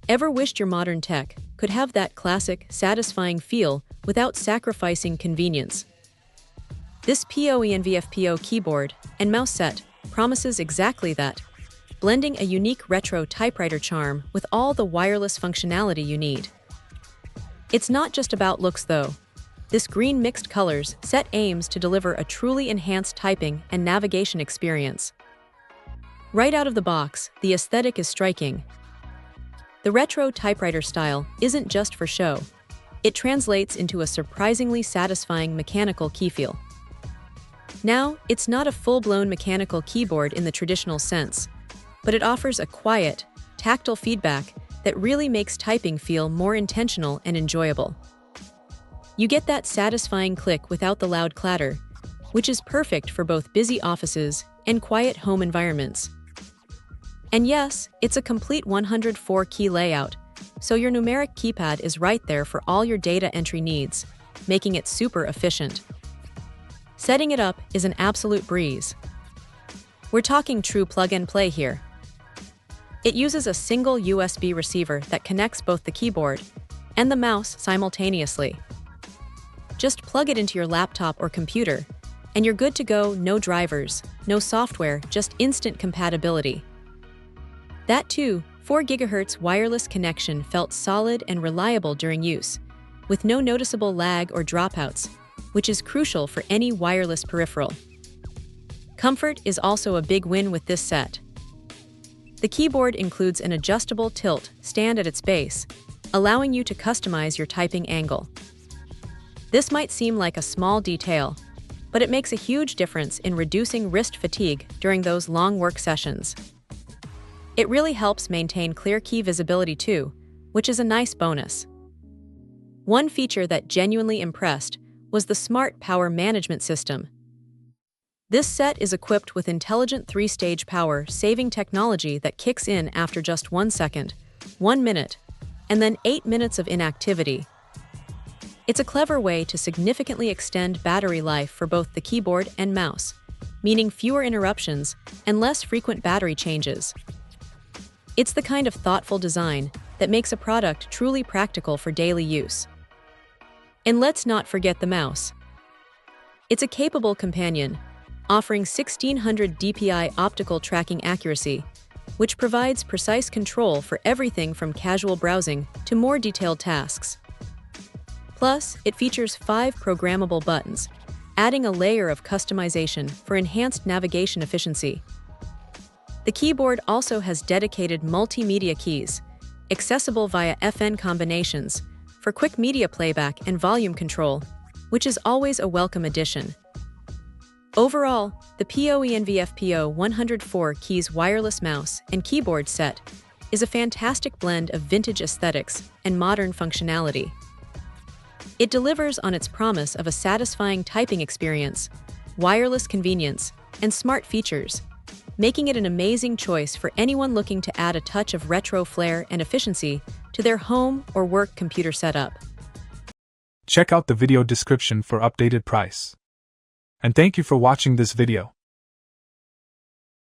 Ever wished your modern tech could have that classic, satisfying feel without sacrificing convenience? This POENVFPO keyboard and mouse set promises exactly that, blending a unique retro typewriter charm with all the wireless functionality you need. It's not just about looks, though. This green mixed colors set aims to deliver a truly enhanced typing and navigation experience. Right out of the box, the aesthetic is striking. The retro typewriter style isn't just for show. It translates into a surprisingly satisfying mechanical key feel. Now, it's not a full-blown mechanical keyboard in the traditional sense, but it offers a quiet, tactile feedback that really makes typing feel more intentional and enjoyable. You get that satisfying click without the loud clatter, which is perfect for both busy offices and quiet home environments. And yes, it's a complete 104-key layout, so your numeric keypad is right there for all your data entry needs, making it super efficient. Setting it up is an absolute breeze. We're talking true plug-and-play here. It uses a single USB receiver that connects both the keyboard and the mouse simultaneously. Just plug it into your laptop or computer, and you're good to go. No drivers, no software, just instant compatibility. That too, 4 GHz wireless connection felt solid and reliable during use, with no noticeable lag or dropouts, which is crucial for any wireless peripheral. Comfort is also a big win with this set. The keyboard includes an adjustable tilt stand at its base, allowing you to customize your typing angle. This might seem like a small detail, but it makes a huge difference in reducing wrist fatigue during those long work sessions. It really helps maintain clear key visibility too, which is a nice bonus. One feature that genuinely impressed was the Smart Power Management System. This set is equipped with intelligent 3-stage power-saving technology that kicks in after just 1 second, 1 minute, and then 8 minutes of inactivity. It's a clever way to significantly extend battery life for both the keyboard and mouse, meaning fewer interruptions and less frequent battery changes. It's the kind of thoughtful design that makes a product truly practical for daily use. And let's not forget the mouse. It's a capable companion, offering 1600 dpi optical tracking accuracy, which provides precise control for everything from casual browsing to more detailed tasks. Plus, it features 5 programmable buttons, adding a layer of customization for enhanced navigation efficiency. The keyboard also has dedicated multimedia keys, accessible via FN combinations, for quick media playback and volume control, which is always a welcome addition. Overall, the POENVFPO 104 keys wireless mouse and keyboard set is a fantastic blend of vintage aesthetics and modern functionality. It delivers on its promise of a satisfying typing experience, wireless convenience, and smart features, making it an amazing choice for anyone looking to add a touch of retro flair and efficiency to their home or work computer setup. Check out the video description for updated price. And thank you for watching this video.